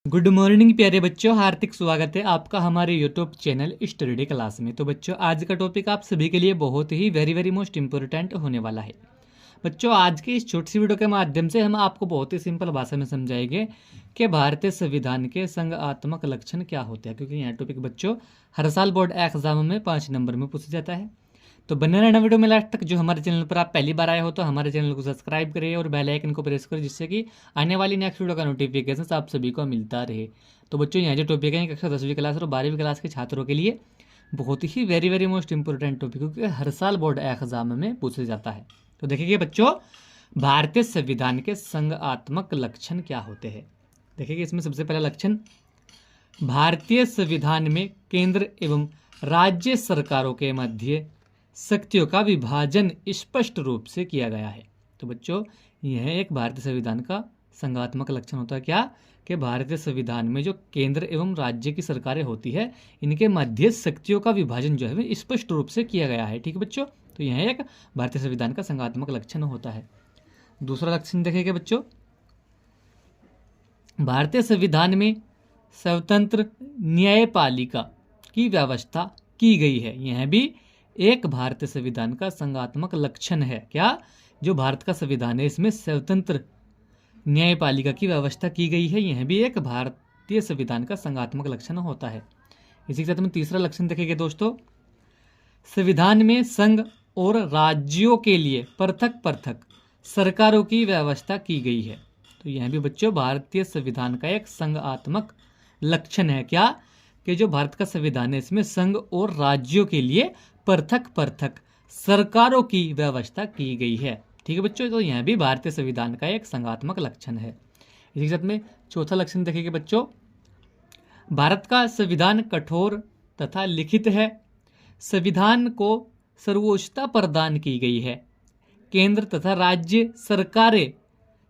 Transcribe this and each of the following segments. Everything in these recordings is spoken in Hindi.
गुड मॉर्निंग प्यारे बच्चों, हार्दिक स्वागत है आपका हमारे यूट्यूब चैनल स्टडी क्लास में। तो बच्चों, आज का टॉपिक आप सभी के लिए बहुत ही वेरी मोस्ट इंपॉर्टेंट होने वाला है। बच्चों, आज की इस छोटी सी वीडियो के माध्यम से हम आपको बहुत ही सिंपल भाषा में समझाएंगे कि भारतीय संविधान के संघात्मक लक्षण क्या होते हैं, क्योंकि यह टॉपिक बच्चों हर साल बोर्ड एग्जाम में 5 नंबर में पूछा जाता है। तो बने रहना वीडियो में लास्ट तक। जो हमारे चैनल पर आप पहली बार आए हो तो हमारे चैनल को सब्सक्राइब करिए और बेल आइकन को प्रेस करें, जिससे कि आने वाली नेक्स्ट वीडियो का नोटिफिकेशन आप सभी को मिलता रहे। तो बच्चों, यहाँ जो टॉपिक है कक्षा 10वीं क्लास और 12वीं क्लास के छात्रों के लिए बहुत ही वेरी मोस्ट इंपोर्टेंट टॉपिक, क्योंकि हर साल बोर्ड एग्जाम में पूछा जाता है। तो देखिए बच्चों, भारतीय संविधान के संघात्मक लक्षण क्या होते हैं। देखिए इसमें सबसे पहला लक्षण, भारतीय संविधान में केंद्र एवं राज्य सरकारों के मध्य शक्तियों का विभाजन स्पष्ट रूप से किया गया है। तो बच्चों, यह एक भारतीय संविधान का संघात्मक लक्षण होता है क्या, कि भारतीय संविधान में जो केंद्र एवं राज्य की सरकारें होती है, इनके मध्य शक्तियों का विभाजन जो है स्पष्ट रूप से किया गया है। ठीक है बच्चों, तो यह एक भारतीय संविधान का संघात्मक लक्षण होता है। दूसरा लक्षण देखेंगे बच्चों, भारतीय संविधान में स्वतंत्र न्यायपालिका की व्यवस्था की गई है। यह भी एक भारतीय संविधान का संघात्मक लक्षण है। क्या, जो भारत का संविधान है इसमें स्वतंत्र न्यायपालिका की व्यवस्था की गई है, यह भी एक भारतीय संविधान का संघात्मक लक्षण होता है। इसी के साथ में तीसरा लक्षण देखेंगे दोस्तों, संविधान में संघ और राज्यों के लिए पृथक पृथक सरकारों की व्यवस्था की गई है। तो यह भी बच्चों भारतीय संविधान का एक संघात्मक लक्षण है। क्या, कि जो भारत का संविधान है इसमें संघ और राज्यों के लिए पृथक पृथक सरकारों की व्यवस्था की गई है। ठीक है बच्चों, तो यह भी भारतीय संविधान का एक संघात्मक लक्षण है। इसी के साथ में चौथा लक्षण देखेंगे बच्चों, भारत का संविधान कठोर तथा लिखित है। संविधान को सर्वोच्चता प्रदान की गई है। केंद्र तथा राज्य सरकारें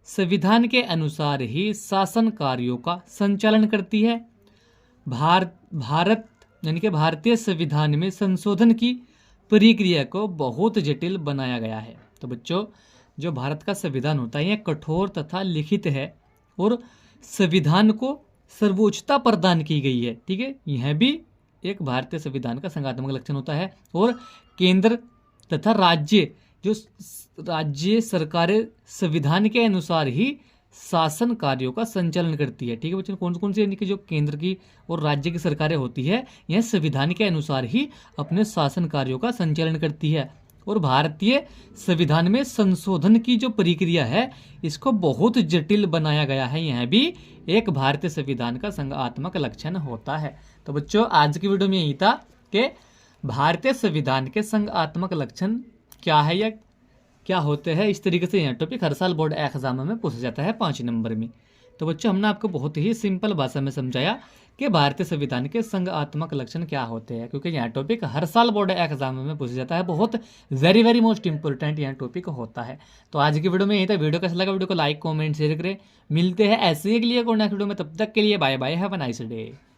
संविधान के अनुसार ही शासन कार्यों का संचालन करती है। भारत यानी कि भारतीय संविधान में संशोधन की प्रक्रिया को बहुत जटिल बनाया गया है। तो बच्चों, जो भारत का संविधान होता है यह कठोर तथा लिखित है और संविधान को सर्वोच्चता प्रदान की गई है। ठीक है, यह भी एक भारतीय संविधान का संघात्मक लक्षण होता है। और केंद्र तथा राज्य सरकारें संविधान के अनुसार ही शासन कार्यों का संचालन करती है। ठीक है बच्चों, कौन कौन सी यानी कि जो केंद्र की और राज्य की सरकारें होती है यह संविधान के अनुसार ही अपने शासन कार्यों का संचालन करती है। और भारतीय संविधान में संशोधन की जो प्रक्रिया है इसको बहुत जटिल बनाया गया है। यह भी एक भारतीय संविधान का संघात्मक लक्षण होता है। तो बच्चों, आज की वीडियो में यही था कि भारतीय संविधान के संघात्मक लक्षण क्या है या क्या होते हैं। इस तरीके से यह टॉपिक हर साल बोर्ड एग्जाम में पूछा जाता है 5 नंबर में। तो बच्चों, हमने आपको बहुत ही सिंपल भाषा में समझाया कि भारतीय संविधान के संघात्मक लक्षण क्या होते हैं, क्योंकि यह टॉपिक हर साल बोर्ड एग्जाम में पूछा जाता है। बहुत वेरी मोस्ट इंपॉर्टेंट यह टॉपिक होता है। तो आज की वीडियो में यही था। वीडियो कैसा लगा, वीडियो को लाइक कमेंट शेयर करें। मिलते हैं ऐसे ही के लिए नेक्स्ट वीडियो में, तब तक के लिए bye bye, have a nice day.